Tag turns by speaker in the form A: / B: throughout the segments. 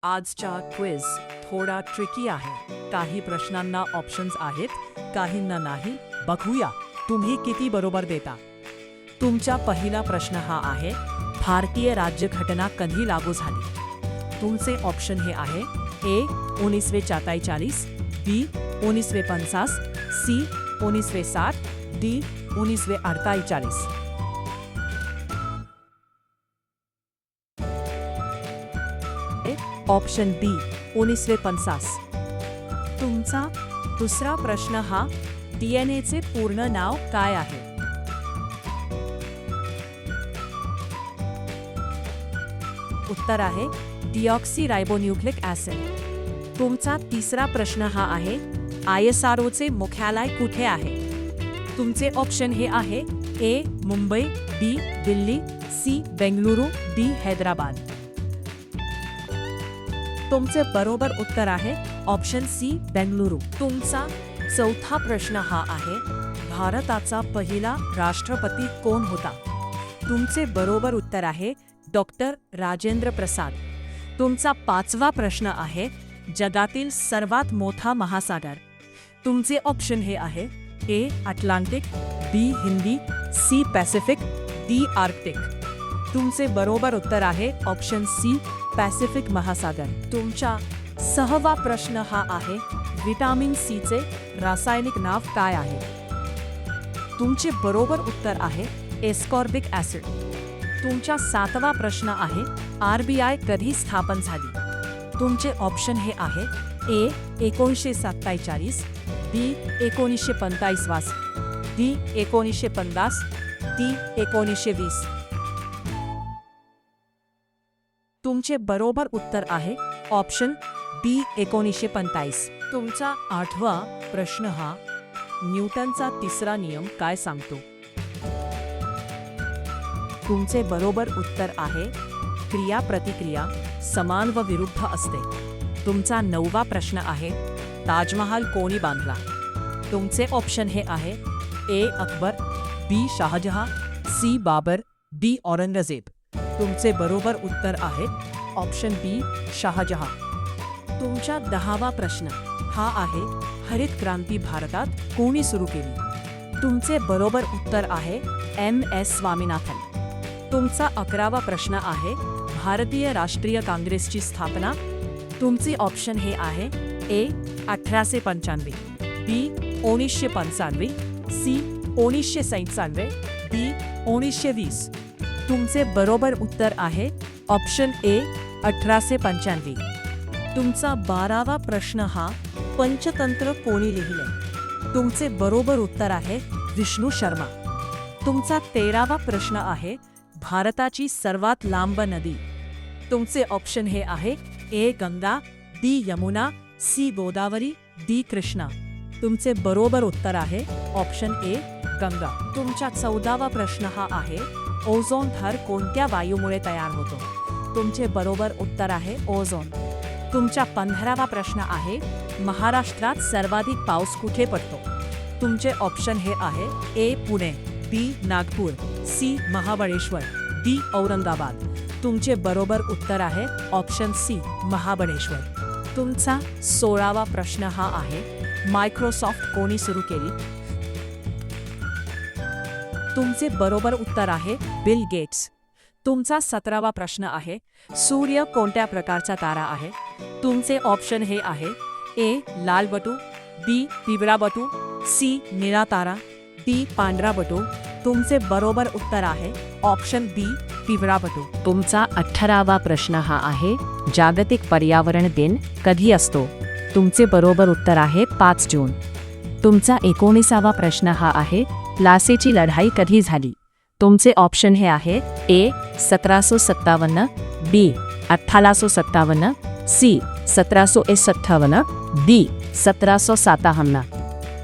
A: आजचा क्विज थोडा ट्रिकी आहे. काही प्रश्नांना ऑप्शन्स आहेत, काहींना नाही. बघूया तुम्ही किती बरोबर देता. तुमचा पहिला प्रश्न हा आहे, भारतीय राज्यघटना कधी लागू झाली? तुमचे ऑप्शन हे आहे: ए 1944, बी 1950, सी 1960, डी 1948. ऑप्शन बी 1950. तुमचा दुसरा प्रश्न हा, डीएनएचे पूर्ण नाव काय आहे? उत्तर आहे डिऑक्सीरायबोन्यूक्लिक ॲसिड. तुमचा तिसरा प्रश्न हा आहे, ISROचे मुख्यालय कुठे आहे? तुमचे ऑप्शन हे आहे: ए मुंबई, बी दिल्ली, सी बेंगलुरू, डी हैदराबाद. तुमचे बरोबर उत्तर आहे ऑप्शन सी बेंगलुरू. तुमचा चौथा प्रश्न हा आहे, भारताचा पहिला राष्ट्रपती कोण होता? तुमचे बरोबर उत्तर आहे डॉक्टर राजेंद्र प्रसाद. तुमचा पाचवा प्रश्न आहे, जगातील सर्वात मोठा महासागर. तुमचे ऑप्शन हे आहे: A Atlantic, B Hindi, C Pacific, D Arctic. तुमचे बरोबर उत्तर आहे ऑप्शन सी पॅसिफिक महासागर. तुमचा सहावा प्रश्न हा आहे, विटामिन सी चे रासायनिक नाव काय आहे? तुमचे बरोबर उत्तर आहे एस्कॉर्बिक ॲसिड. तुमचा सातवा प्रश्न आहे, RBI कधी स्थापन झाली? तुमचे ऑप्शन हे आहे: ए 1947, बी 1945, डी 1950, डी 1920. तुमचे बरोबर उत्तर आहे ऑप्शन बी 1945. तुमचा आठवा प्रश्न हा, न्यूटनचा तिसरा नियम काय सांगतो? तुमचे बरोबर उत्तर आहे क्रिया प्रतिक्रिया समान व विरुद्ध असते. तुमचा नववा प्रश्न आहे, ताजमहाल कोणी बांधला? तुमचे ऑप्शन हे आहे: ए अकबर, बी शाहजहां, सी बाबर, डी औरंगजेब. तुमचे बरोबर उत्तर आहे ऑप्शन बी शाहजहां. तुमचा 10वा प्रश्न हा आहे, हरित क्रांती भारतात कोणी सुरू केली? तुमचे बरोबर उत्तर आहे MS स्वामीनाथन. तुमचा 11वा प्रश्न आहे, भारतीय राष्ट्रीय काँग्रेसची स्थापना. तुमचे ऑप्शन हे आहे: ए 1895, बी 1995, सी 1997, डी 1920. तुमचे बरोबर उत्तर आहे ऑप्शन ए 1895. तुमचा 12वा प्रश्न हा, पंचतंत्र कोणी लिहिले? तुमचे बरोबर उत्तर आहे विष्णू शर्मा. तुमचा 13वा प्रश्न आहे, भारताची सर्वात लांब नदी. तुमचे ऑप्शन हे आहे: ए गंगा, बी यमुना, सी गोदावरी, डी कृष्णा. तुमचे बरोबर उत्तर आहे ऑप्शन ए गंगा. तुमचा 14वा प्रश्न हा आहे, ओझोन थर कोणत्या वायूमुळे तयार होतो? तुमचे बरोबर उत्तर आहे ओझोन. तुमचा 15वा प्रश्न आहे, महाराष्ट्रात सर्वाधिक पाऊस कुठे पडतो? तुमचे ऑप्शन हे आहे: ए पुणे, बी नागपूर, सी महाबळेश्वर, डी औरंगाबाद. तुमचे बरोबर उत्तर आहे ऑप्शन सी महाबळेश्वर. तुमचा 16वा प्रश्न हा आहे, मायक्रोसॉफ्ट कोणी सुरू केली? तुमचे बरोबर उत्तर आहे बिल गेट्स. तुमचा 17वा प्रश्न आहे, सूर्य कोणत्या प्रकारचा तारा आहे? तुमचे ऑप्शन हे आहे: ए लाल बटू, बी पिवळा बटू, सी निळा तारा, डी पांढरा बटू. तुमचे बरोबर उत्तर आहे ऑप्शन बी पिवळा बटू. तुमचा 18वा प्रश्न हा आहे, जागतिक पर्यावरण दिन कधी असतो? तुमचे बरोबर उत्तर आहे 5 जून. तुमचा 19वा प्रश्न हा आहे, प्लासीची लढाई कधी झाली? तुमचे ऑप्शन हे आहे: ए 1757, बी 1857, सी 1758, डी 1757.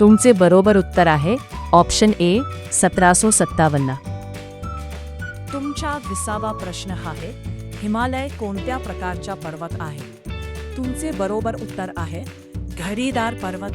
A: तुमचे बरोबर उत्तर आहे ऑप्शन ए 1757. तुमचा 20वा प्रश्न हा आहे, हिमालय कोणत्या प्रकारचा पर्वत आहे? तुमचे बरोबर उत्तर आहे घडीदार पर्वत,